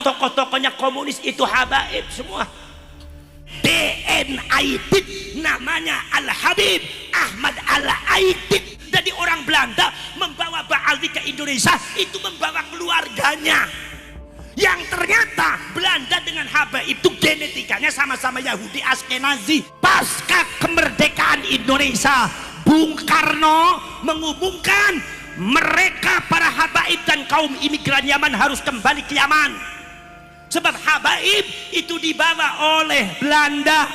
tokoh-tokohnya komunis itu habaib semua. DNAID namanya Al-Habib Ahmad Al-Aidid. Jadi orang Belanda membawa Ba'alwi ke Indonesia itu membawa keluarganya, yang ternyata Belanda dengan Habaib itu genetikanya sama-sama Yahudi Askenazi. Pasca kemerdekaan Indonesia, Bung Karno mengumumkan mereka para Habaib dan kaum imigran Yaman harus kembali ke Yaman. Sebab Habaib itu dibawa oleh Belanda.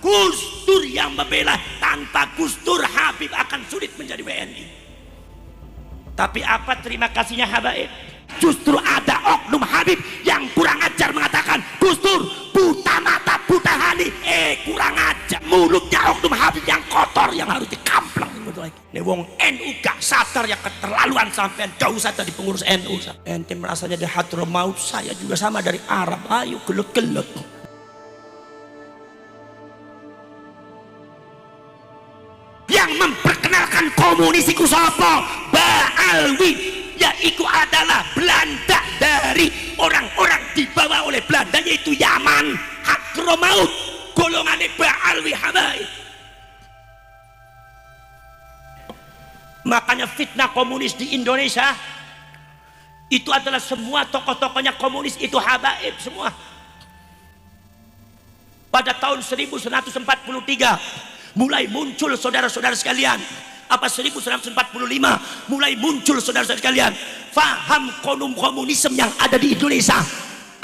Gus Dur yang membela, tanpa Gus Dur Habib akan sulit menjadi WNI. Tapi apa terima kasihnya Habaib? Justru ada oknum Habib yang kurang ajar mengatakan Gus Dur buta mata buta hati. Kurang ajar, mulutnya oknum Habib yang kotor yang harus dikampleng. Ini wong NU gak sadar yang keterlaluan sampean. Gak usah tadi pengurus NU. Ente merasanya dari Hadramaut, saya juga sama dari Arab. Ayo gelut-gelut. Yang memperkenalkan komunis itu siapa? Ba'alwi. Yaitu adalah Belanda, dari orang-orang dibawa oleh Belanda, yaitu Yaman, Hadramaut, golongannya Ba'alwi Habaib. Makanya fitnah komunis di Indonesia itu adalah semua tokoh-tokohnya komunis itu habaib semua. Pada tahun 1943 mulai muncul saudara-saudara sekalian, apa 1945 mulai muncul saudara-saudara sekalian faham komunisme yang ada di Indonesia.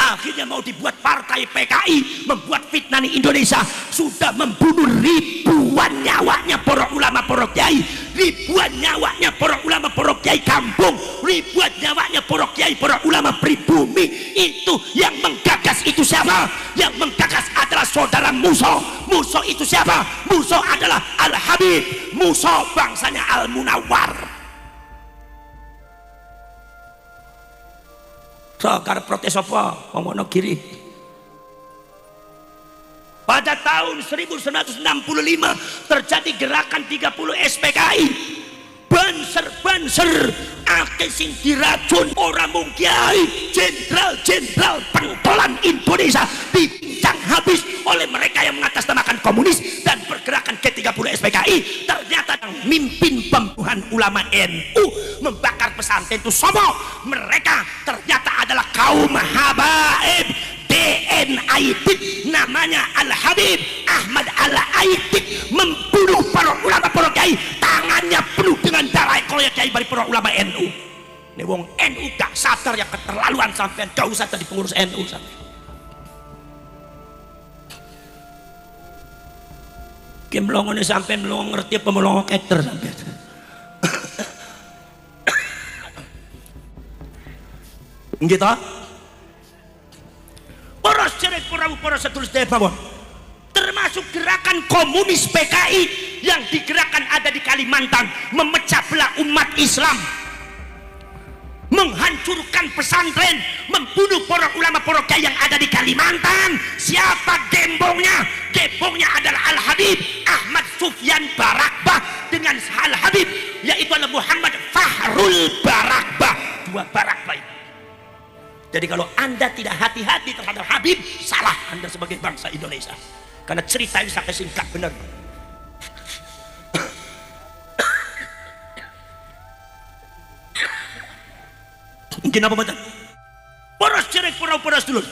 Akhirnya mau dibuat partai PKI, membuat fitnah di Indonesia, sudah membunuh ribuan nyawanya para ulama, para kiai, ribuan nyawanya para ulama, para kiai kampung, ribuan nyawanya para kiai, para ulama pribumi. Itu yang menggagas itu siapa? Yang menggagas adalah saudara Musa. Musa itu siapa? Musa adalah Al-Habib, Musa bangsanya Al-Munawwar. Karena protes apa? Ngomongno kiri. Pada tahun 1965 terjadi gerakan 30 SPKI. Banser akeh sing diracun orang mungkiai, jenderal-jenderal pengkolan Indonesia dibincang habis oleh mereka yang mengatasnamakan komunis dan pergerakan G30 SPKI. Ternyata yang mimpin pembunuhan ulama NU membakar pesantren itu sobo. Mereka ternyata adalah kaum habaib. DNAID namanya Al-Habib Ahmad Al-Aidid, membunuh para ulama, para kiai, tangannya penuh dengan darah koyak kiai dari para ulama NU. Ini wong NU gak sadar yang keterlaluan sampean. Gak usah tadi pengurus NU sampean. Ki melongone sampean melongo ngerti apa melongo keter sampean. Gitu. Poros cerek poros seterus mawon, termasuk gerakan komunis PKI yang digerakkan ada di Kalimantan, memecah belah umat Islam, menghancurkan pesantren, membunuh para ulama, para kiai yang ada di Kalimantan. Siapa gembongnya? Gembongnya adalah Al-Habib Ahmad Sufyan Barakbah dengan Al-Habib yaitu adalah Muhammad Fahrul Barakbah. Dua Barakbah itu. Jadi kalau Anda tidak hati-hati terhadap Habib, salah Anda sebagai bangsa Indonesia. Karena cerita ini sampai singkat benar. Mungkin apa betul? Poros cerek poros dulu.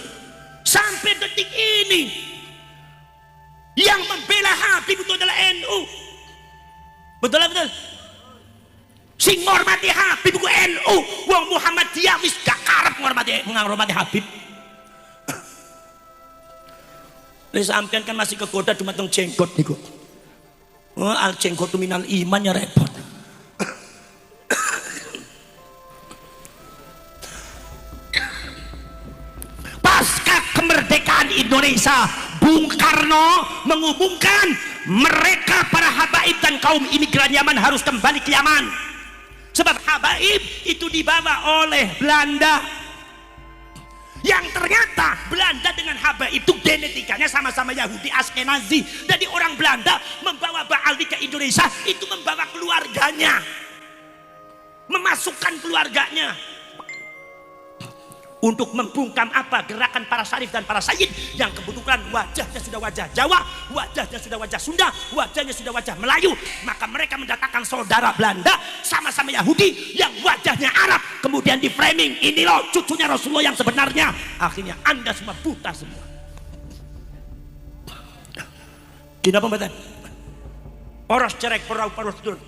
Sampai detik ini yang membela Habib itu adalah NU. Betul betul. Sing ngormati Habib ku NU, wong Muhammadiyah wis gak karep menghormati Habib. Lah sampean kan masih kegoda cuma tong jenggot niku. Oh, al jenggot minal iman ya repot. Pasca kemerdekaan Indonesia, Bung Karno mengumumkan mereka para habaib dan kaum imigran Yaman harus kembali ke Yaman. Sebab habaib itu dibawa oleh Belanda, yang ternyata Belanda dengan habaib itu genetikanya sama-sama Yahudi Askenazi. Jadi orang Belanda membawa Ba'alwi ke Indonesia itu membawa keluarganya, memasukkan keluarganya. untuk membungkam apa gerakan para syarif dan para sayyid yang kebetulan wajahnya sudah wajah Jawa, wajahnya sudah wajah Sunda, wajahnya sudah wajah Melayu. Maka mereka mendatangkan saudara Belanda sama-sama Yahudi yang wajahnya Arab, kemudian di framing, ini loh cucunya Rasulullah yang sebenarnya. Akhirnya Anda semua buta semua. Kenapa mbak? Poros cerek poros dur.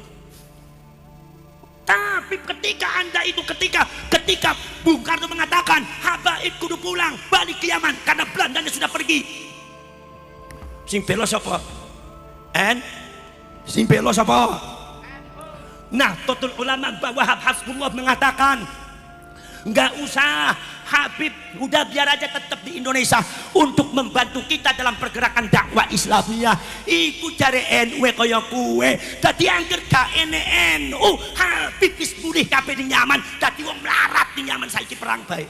Tapi ketika Anda itu ketika Bung Karno mengatakan habaib kudu pulang balik ke Yaman karena Belandanya sudah pergi. Sing belo sapa? Sing belo sapa? Nah, totul ulama Wahab Hasbullah mengatakan enggak usah Habib, udah biar aja tetap di Indonesia untuk membantu kita dalam pergerakan dakwah Islamiyah. Iku cari NU kaya kue. Dadi angger gak NU, Habib wis pulih kabeh di Yaman. Dadi wong melarat di Yaman saiki perang baik.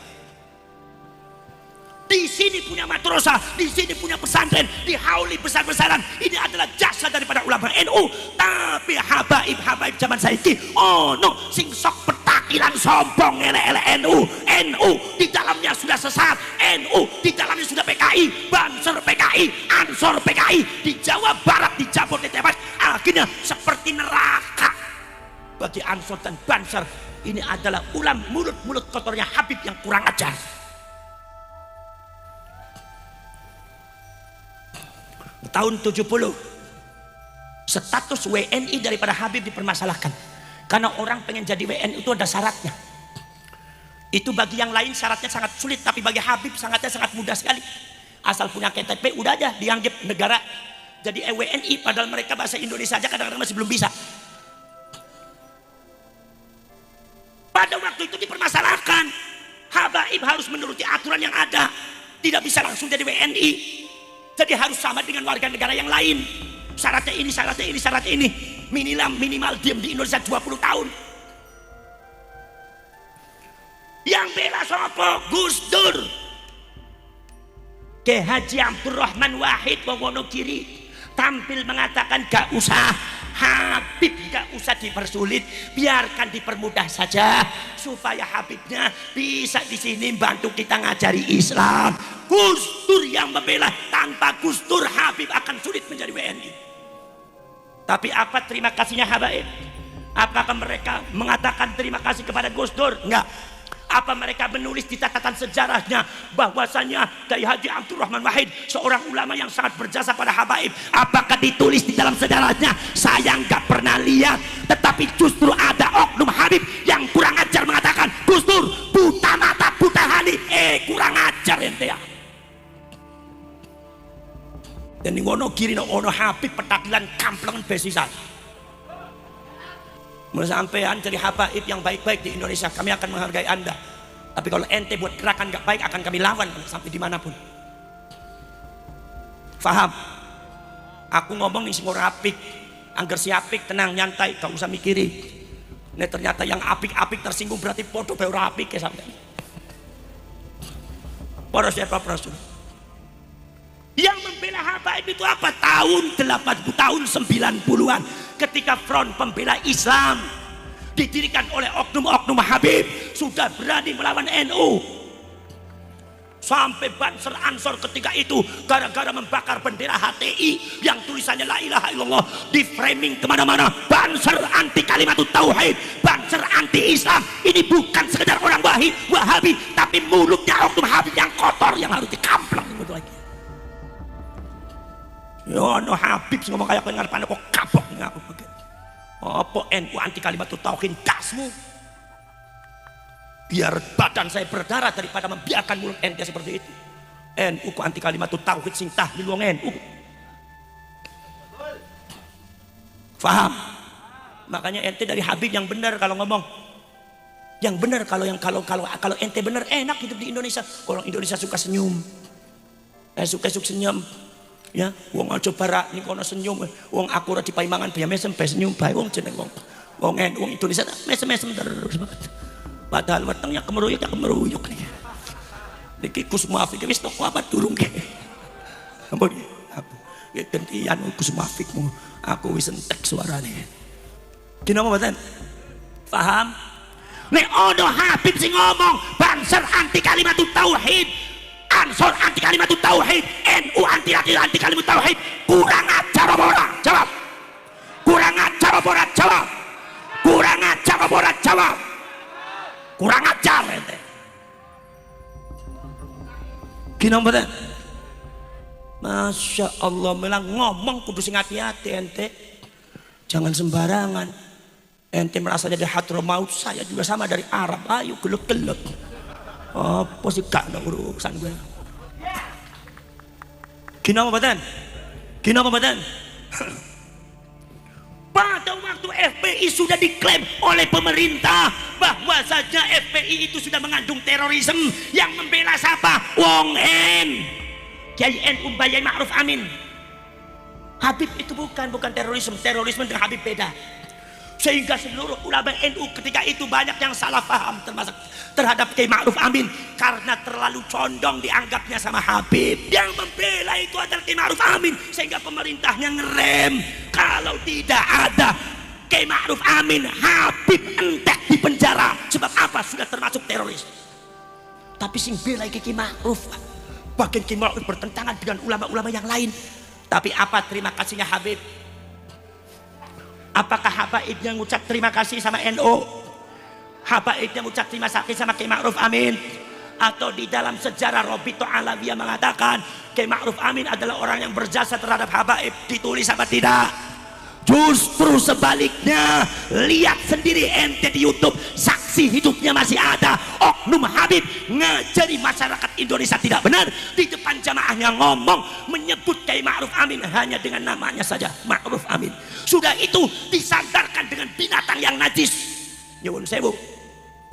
Di sini punya madrasah, di sini punya pesantren, di hauli besar-besaran. Ini adalah jasa daripada ulama NU. Tapi habaib zaman saiki, oh no, sing sok petakilan sombong elek-elek NU di dalamnya sudah sesat, NU di dalamnya sudah PKI, Banser PKI, Ansor PKI di Jawa Barat, di Jabodetabek. Akhirnya seperti neraka bagi Ansor dan Banser. Ini adalah ulam mulut kotornya Habib yang kurang ajar. Tahun 70 status WNI daripada Habib dipermasalahkan karena orang pengen jadi WNI itu ada syaratnya. Itu bagi yang lain syaratnya sangat sulit, tapi bagi Habib sangat mudah sekali. Asal punya KTP udah aja dianggap negara jadi WNI, padahal mereka bahasa Indonesia aja kadang-kadang masih belum bisa. Pada waktu itu dipermasalahkan, habaib harus menuruti aturan yang ada, tidak bisa langsung jadi WNI. Jadi harus sama dengan warga negara yang lain. Syaratnya ini. Minimal diam di Indonesia 20 tahun. Yang bela sapa? Gus Dur. Ke Haji Abdurrahman Wahid Wonogiri tampil mengatakan gak usah Habib, gak usah dipersulit, biarkan dipermudah saja supaya Habibnya bisa di sini bantu kita ngajari Islam. Gus Dur yang membela, tanpa Gus Dur Habib akan sulit menjadi WNI. Tapi apa terima kasihnya habaib? Apakah mereka mengatakan terima kasih kepada Gus Dur? Enggak. Apa mereka menulis di catatan sejarahnya bahwasanya dari Haji Abdurrahman Wahid seorang ulama yang sangat berjasa pada habaib? Apakah ditulis di dalam sejarahnya? Saya nggak pernah lihat. Tetapi justru ada oknum Habib yang kurang ajar mengatakan Gus Dur buta mata buta hati. Kurang ajar ente ya. Dan di Wonogiri ono Habib petakilan kamplengan besisan. Sampean jadi habaib yang baik-baik di Indonesia, kami akan menghargai Anda. Tapi kalau ente buat gerakan gak baik, akan kami lawan sampai dimanapun. Faham? Aku ngomong nih semua apik, angger si apik tenang nyantai, gak usah mikiri. Ini ternyata yang apik-apik tersinggung berarti podo bae ora apik ya sampean. Poros siapa poros? Yang membela habaib itu apa? Tahun 90-an ketika Front Pembela Islam didirikan oleh oknum-oknum Habib sudah berani melawan NU. Sampai Banser Ansor ketika itu gara-gara membakar bendera HTI yang tulisannya la ilaha illallah di framing kemana-mana. Banser anti kalimatut tauhid, Banser anti Islam. Ini bukan sekedar orang Wahabi, tapi mulutnya oknum Habib yang kotor yang harus dikampleng gitu lagi. Ya no Habib ngomong kayak ngarepan kok kapok ngaku begitu. Apa NU anti kalimatut tauhid gasmu? Biar badan saya berdarah daripada membiarkan mulut ente seperti itu. NU ku anti kalimatut tauhid sing tahlil wong NU. Faham? Makanya ente dari Habib yang benar kalau ngomong. Yang benar kalau ente benar enak hidup di Indonesia. Orang Indonesia suka senyum. Suka senyum. Ya, wong aja barak ning kono senyum. Wong aku ora dipaimangan biar mesem bae senyum bae wong jeneng wong Indonesia mesem-mesem terus banget. Padahal wetengnya kemeruyuk nih. Niki Gus Muafik wis toko apa durung ke. Ampun aku. Ya gantian Gus Muafikmu. Aku wis entek suarane. Dinamo mboten? Paham? Nek ono Habib sing ngomong Banser anti kalimat tauhid, Ansor anti kalimat tauhid, NU anti kalimat tauhid, kurang ajar apa ora? Jawab. Kurang ajar apa ora? Jawab. Kurang ajar apa ora? Jawab. Kurang ajar ente. Gini mboten? Masya Allah, melang ngomong kudu sing hati-hati ente. Jangan sembarangan. Ente merasa jadi Hadramaut, saya juga sama dari Arab. Ayo gelek-gelek. Apa sih gak ada urusan gue. Gini apa badan? Gini apa badan? Pada waktu FPI sudah diklaim oleh pemerintah bahwasanya FPI itu sudah mengandung terorisme, yang membela siapa? Wong N. Kiai NU Yai Ma'ruf Amin. Habib itu bukan terorisme. Terorisme dengan Habib beda. Sehingga seluruh ulama NU ketika itu banyak yang salah paham termasuk terhadap Kiai Ma'ruf Amin karena terlalu condong dianggapnya sama Habib. Yang membela itu adalah Kiai Ma'ruf Amin, sehingga pemerintahnya ngerem. Kalau tidak ada Kiai Ma'ruf Amin, Habib entek di penjara. Sebab apa? Sudah termasuk teroris. Tapi sing bela Kiai Ma'ruf, bahkan Kiai Ma'ruf bertentangan dengan ulama-ulama yang lain. Tapi apa terima kasihnya Habib? Apakah habaibnya ngucap terima kasih sama NU? Habaibnya ngucap terima kasih sama Kiai Ma'ruf Amin? Atau di dalam sejarah Robito Alawiyah mengatakan Kiai Ma'ruf Amin adalah orang yang berjasa terhadap habaib, ditulis apa tidak? Justru sebaliknya. Lihat sendiri ente di YouTube, saksi hidupnya masih ada. Oknum Habib ngajari masyarakat Indonesia tidak benar, di depan jamaahnya ngomong menyebut Kiai Ma'ruf Amin hanya dengan namanya saja, Ma'ruf Amin. Sudah itu disandarkan dengan binatang yang najis. Nyuwun sewu,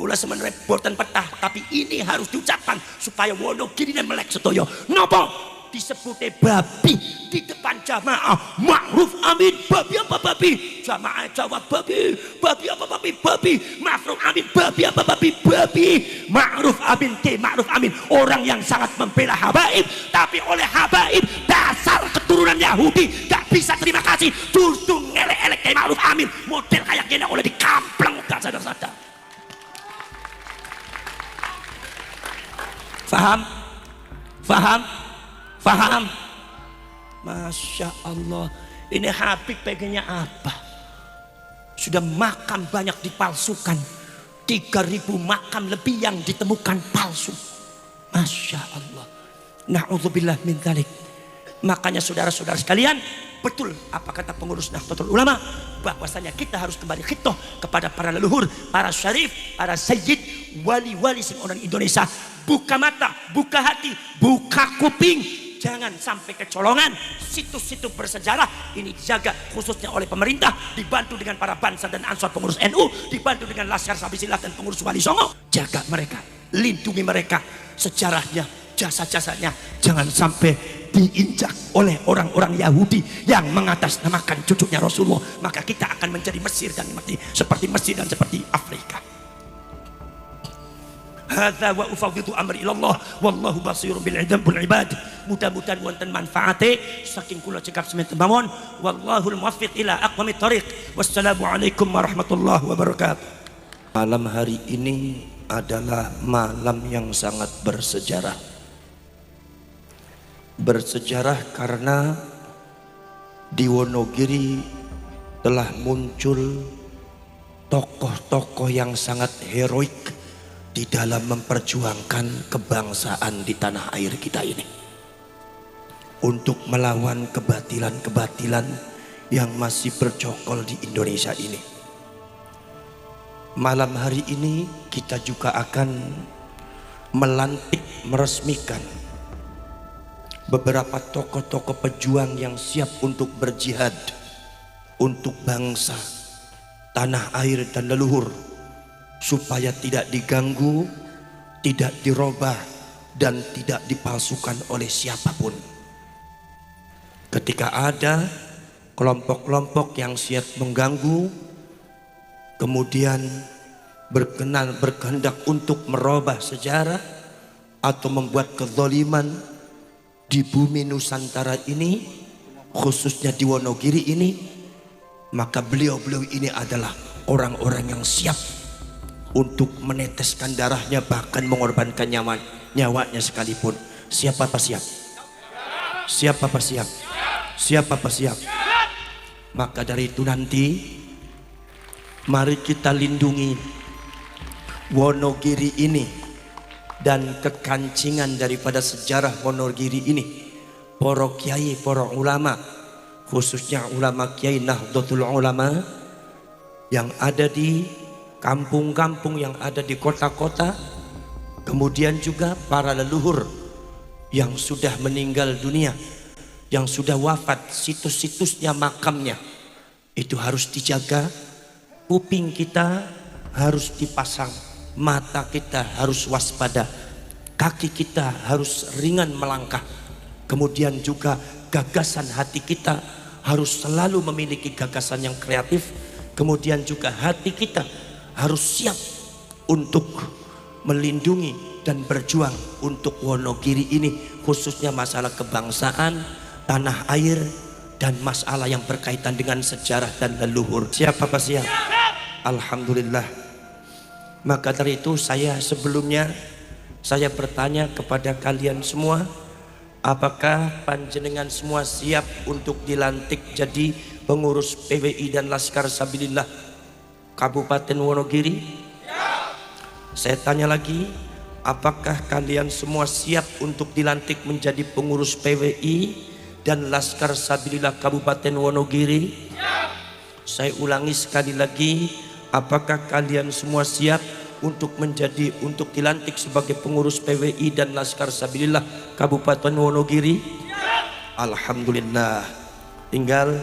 kula semenrep boten petah, tapi ini harus diucapkan supaya Wonogiri dan melek sedoyo. Nopo disebutnya babi di depan jamaah? Ma'ruf Amin babi apa babi? Jamaah jawab babi. Babi apa babi? Babi. Ma'ruf Amin babi apa babi? Babi. Ma'ruf Amin, Kiai Ma'ruf Amin orang yang sangat membela habaib, tapi oleh habaib dasar keturunan Yahudi gak bisa terima kasih, justru ngelek-elek Kiai Ma'ruf Amin. Model kayak gini oleh dikampleng gak sadar-sadar. Faham? Faham? Faham? Masya Allah, ini Habib pengennya apa? Sudah makam banyak dipalsukan, 3.000 makam lebih yang ditemukan palsu. Masya Allah. Na'udzubillah min dzalik. Makanya saudara-saudara sekalian, betul apa kata pengurus Nahdlatul Ulama, bahwasanya kita harus kembali khitoh kepada para leluhur, para syarif, para sayyid, wali-wali sing orang Indonesia. Buka mata, buka hati, buka kuping. Jangan sampai kecolongan. Situs-situs bersejarah ini dijaga khususnya oleh pemerintah, dibantu dengan para Banser dan Ansor pengurus NU, dibantu dengan Laskar Sabisillah dan pengurus Wali Songo. Jaga mereka, lindungi mereka, sejarahnya, jasa-jasanya jangan sampai diinjak oleh orang-orang Yahudi yang mengatasnamakan cucunya Rasulullah. Maka kita akan menjadi Mesir dan seperti Mesir dan seperti Afrika. Hadza wa ufawwidu amri ilallah wallahu basirun bil ibad. Mudah-mudahan wonten manfaate saking kula cekap semen mawon. Wallahul muwaffiq ila aqwamit thoriq. Wassalamualaikum warahmatullahi wabarakatuh. Malam hari ini adalah malam yang sangat bersejarah. Bersejarah karena di Wonogiri telah muncul tokoh-tokoh yang sangat heroik di dalam memperjuangkan kebangsaan di tanah air kita ini, untuk melawan kebatilan-kebatilan yang masih bercokol di Indonesia ini. Malam hari ini kita juga akan melantik, meresmikan beberapa tokoh-tokoh pejuang yang siap untuk berjihad untuk bangsa, tanah air dan leluhur, supaya tidak diganggu, tidak dirubah, dan tidak dipalsukan oleh siapapun. Ketika ada kelompok-kelompok yang siap mengganggu, kemudian berkehendak untuk merubah sejarah atau membuat kezaliman di bumi Nusantara ini, khususnya di Wonogiri ini, maka beliau-beliau ini adalah orang-orang yang siap untuk meneteskan darahnya, bahkan mengorbankan nyawanya sekalipun. Siapa apa siap? Siapa apa siap? Siapa apa siap? Maka dari itu nanti mari kita lindungi Wonogiri ini dan kekancingan daripada sejarah Wonogiri ini. Para kiai, para ulama, khususnya ulama Kiai Nahdlatul Ulama yang ada di kampung-kampung, yang ada di kota-kota, kemudian juga para leluhur yang sudah meninggal dunia, yang sudah wafat, situs-situsnya, makamnya, itu harus dijaga. Kuping kita harus dipasang, mata kita harus waspada, kaki kita harus ringan melangkah, kemudian juga gagasan hati kita harus selalu memiliki gagasan yang kreatif, kemudian juga hati kita harus siap untuk melindungi dan berjuang untuk Wonogiri ini, khususnya masalah kebangsaan, tanah air, dan masalah yang berkaitan dengan sejarah dan leluhur. Siapa apa siap? Alhamdulillah. Maka dari itu sebelumnya saya bertanya kepada kalian semua, apakah panjenengan semua siap untuk dilantik jadi pengurus PWI dan Laskar Sabilillah Kabupaten Wonogiri? Saya tanya lagi, apakah kalian semua siap untuk dilantik menjadi pengurus PWI dan Laskar Sabilillah Kabupaten Wonogiri? Saya ulangi sekali lagi, apakah kalian semua siap untuk dilantik sebagai pengurus PWI dan Laskar Sabilillah Kabupaten Wonogiri? Alhamdulillah. Tinggal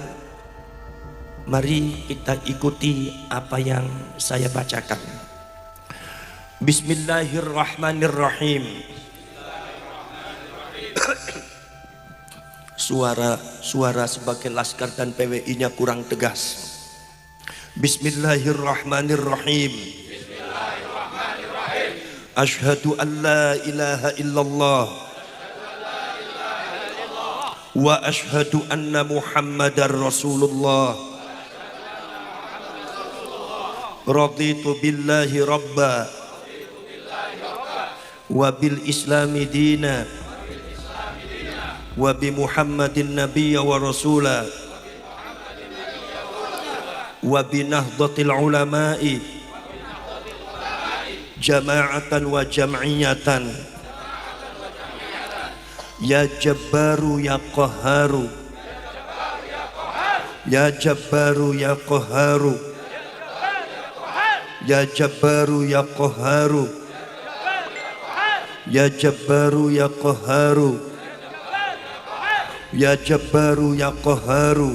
mari kita ikuti apa yang saya bacakan. Bismillahirrahmanirrahim. Suara sebagai Laskar dan PWI-nya kurang tegas. Bismillahirrahmanirrahim. Asyhadu an la ilaha illallah wa asyhadu anna Muhammadar Rasulullah. Raditu billahi rabba wa bil islami dina wa bi Muhammadin nabiyya wa rasula wa bi nahdlatil ulama'i jama'atan wa jam'iyatan. Ya Jabbaru ya Qahharu, ya Jabbaru ya Qahharu, ya Jabbaru ya Qahharu, ya Jabbaru ya Qahharu, ya Jabbaru ya Qahharu,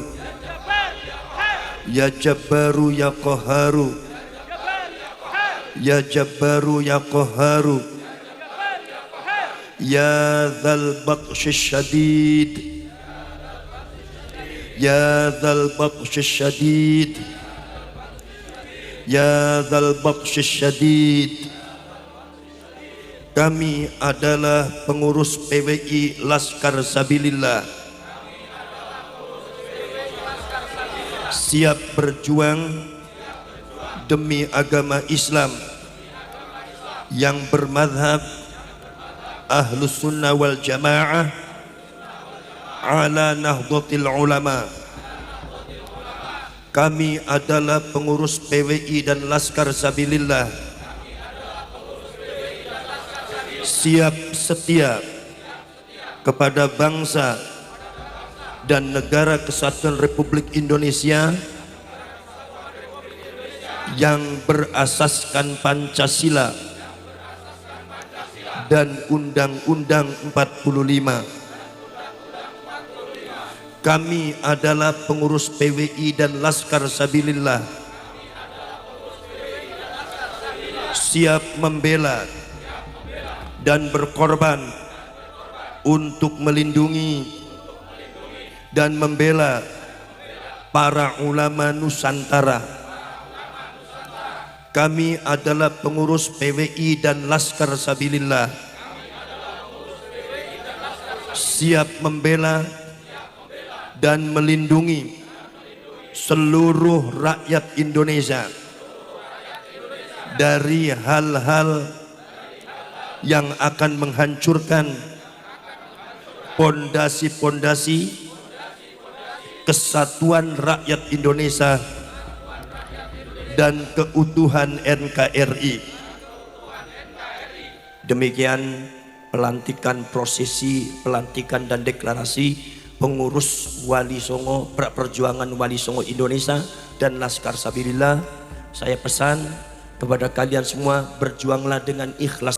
ya Jabbaru ya Qahharu, ya Jabbaru ya Qahharu, ya Dzal Batsyis Syadid, ya Dzal Batsyis Syadid, ya Dzal Batsyis Syadid. Kami adalah pengurus PWI Laskar Sabilillah, siap berjuang demi agama Islam yang bermadhab Ahlus Sunnah wal Jamaah ala Nahdlatil Ulama. Kami adalah pengurus PWI dan Laskar Sabilillah, siap setia kepada bangsa dan negara Kesatuan Republik Indonesia yang berasaskan Pancasila dan Undang-Undang 45. Kami adalah pengurus PWI dan Laskar Sabilillah, siap membela dan berkorban untuk melindungi dan membela para ulama Nusantara. Kami adalah pengurus PWI dan Laskar Sabilillah, siap membela dan melindungi seluruh rakyat Indonesia dari hal-hal yang akan menghancurkan pondasi-pondasi kesatuan rakyat Indonesia dan keutuhan NKRI. Demikian pelantikan, prosesi pelantikan dan deklarasi pengurus Wali Songo, Perjuangan Wali Songo Indonesia dan Laskar Sabilillah. Saya pesan kepada kalian semua, berjuanglah dengan ikhlas.